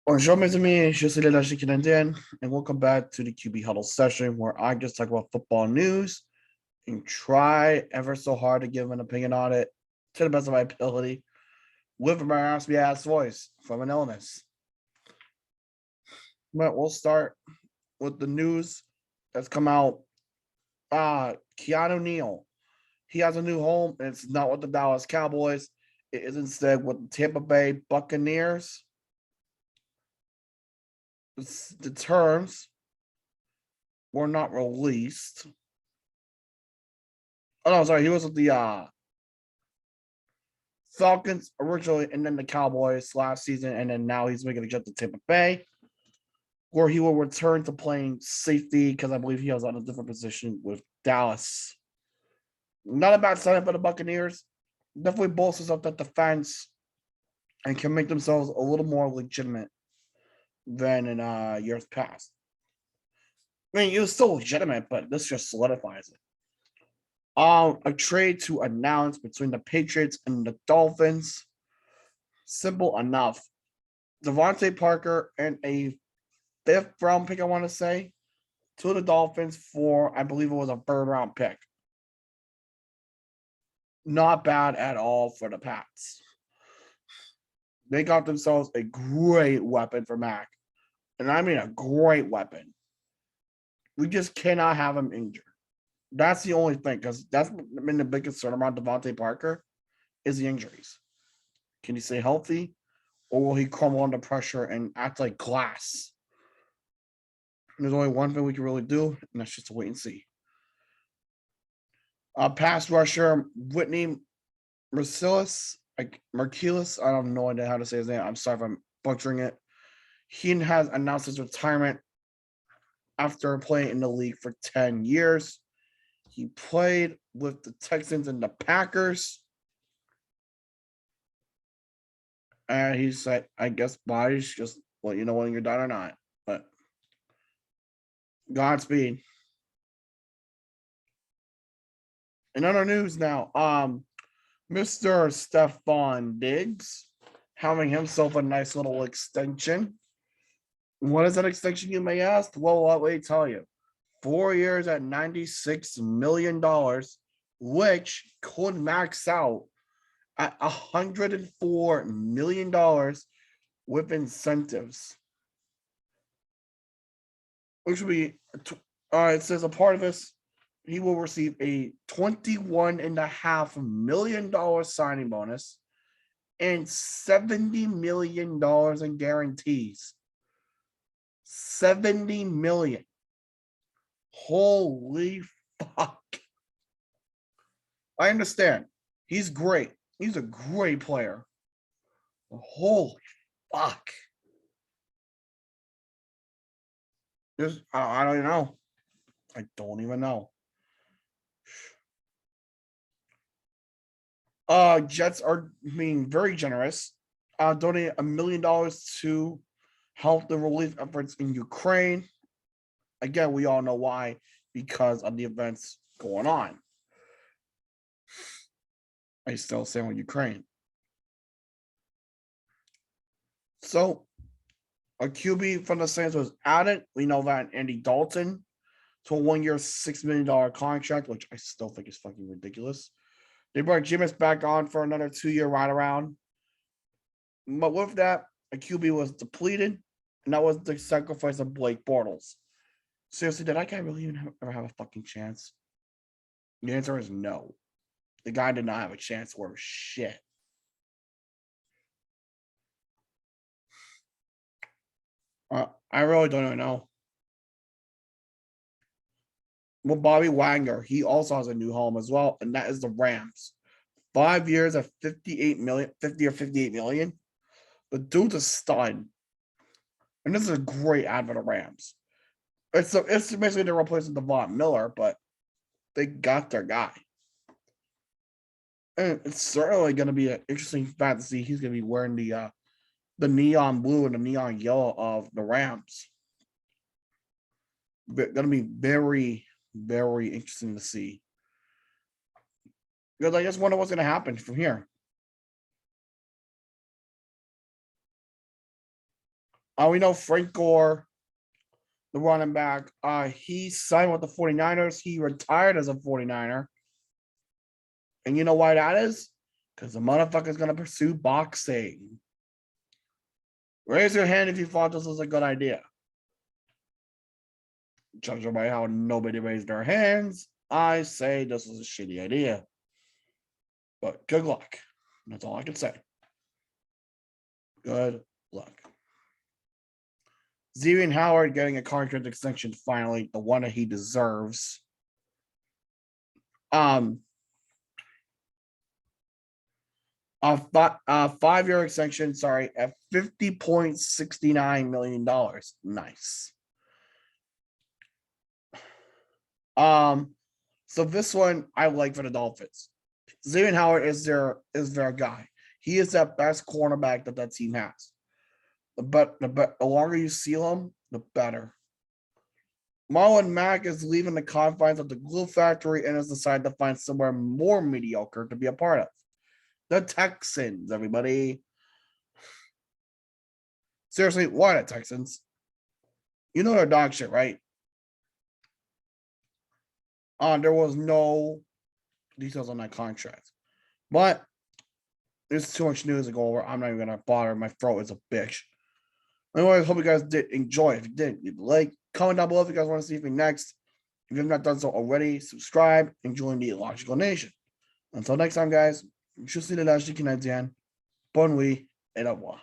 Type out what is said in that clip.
Bonjour mes amis, je suis l'Allergie Canadienne, and welcome back to the QB Huddle Session, where I just talk about football news and try ever so hard to give an opinion on it to the best of my ability with my raspy ass voice from an illness. But we'll start with the news that's come out. Keanu Neal, he has a new home, and it's not with the Dallas Cowboys. It is instead with the Tampa Bay Buccaneers. The terms were not released. Oh no, sorry, he was with the Falcons originally, and then the Cowboys last season, and then now he's making a jump to Tampa Bay, where he will return to playing safety because I believe he was on a different position with Dallas. Not a bad sign for the Buccaneers. Definitely bolsters up that defense and can make themselves a little more legitimate than in years past. I mean, it was still legitimate, but this just solidifies it. A trade to announce between the Patriots and the Dolphins. Simple enough. DeVante Parker and a 5th round pick, I want to say, to the Dolphins for, I believe it was a 3rd round pick. Not bad at all for the Pats. They got themselves a great weapon for Mac. And I mean a great weapon. We just cannot have him injured. That's the only thing, because that's been the big concern about DeVante Parker is the injuries. Can he stay healthy, or will he crumble under pressure and act like glass? There's only one thing we can really do, and that's just to wait and see. Pass rusher Whitney Mercilus, Mercilus. I have no idea how to say his name. I'm sorry if I'm butchering it. He has announced his retirement after playing in the league for 10 years. He played with the Texans and the Packers. And he said, I guess body's just let you know when you're done or not. But Godspeed. In other news now, Mr. Stephon Diggs having himself a nice little extension. What is that extension, you may ask? Well, let me tell you. 4 years at $96 million, which could max out at $104 million with incentives. Which would be, it says a part of this, he will receive a $21.5 million signing bonus and $70 million in guarantees. $70 million. Holy fuck. I understand. He's great. He's a great player. Holy fuck. I don't even know. I don't even know. Jets are being very generous. Donate $1 million to help the relief efforts in Ukraine. Again, we all know why, because of the events going on. I still stand with Ukraine. So, a QB from the Saints was added. We know that Andy Dalton to a 1-year, $6 million contract, which I still think is fucking ridiculous. They brought Jameis back on for another 2-year ride around. But with that, a QB was depleted, and that was the sacrifice of Blake Bortles. Seriously, did that guy really even ever have a fucking chance? The answer is no. The guy did not have a chance worth shit. I really don't even know. Well, Bobby Wagner, he also has a new home as well, and that is the Rams. 5 years at 58 million, 50 or 58 million. The dude's a stud. And this is a great ad for the Rams. It's basically they're replacing DeVante Miller, but they got their guy. And it's certainly going to be an interesting fact to see. He's going to be wearing the neon blue and the neon yellow of the Rams. Going to be very, very interesting to see. Because I just wonder what's going to happen from here. We know Frank Gore, the running back, he signed with the 49ers. He retired as a 49er. And you know why that is? Because the motherfucker's going to pursue boxing. Raise your hand if you thought this was a good idea. Judging by how nobody raised their hands, I say this was a shitty idea. But good luck. That's all I can say. Good luck. Xavier Howard getting a contract extension finally, the one that he deserves. 5-year extension, at $50.69 million. Nice. So this one I like for the Dolphins. Xavier Howard is their guy. He is that best cornerback that team has. The longer you seal him, the better. Marlon Mack is leaving the confines of the glue factory and has decided to find somewhere more mediocre to be a part of. The Texans, everybody. Seriously, why the Texans? You know they're dog shit, right? There was no details on that contract. But there's too much news to go over. I'm not even going to bother. My throat is a bitch. Anyways, hope you guys did enjoy. If you did, leave a like. Comment down below if you guys want to see me next. If you have not done so already, subscribe and join the Logical Nation. Until next time, guys, je suis le Logique Canadien. Bonne nuit et au revoir.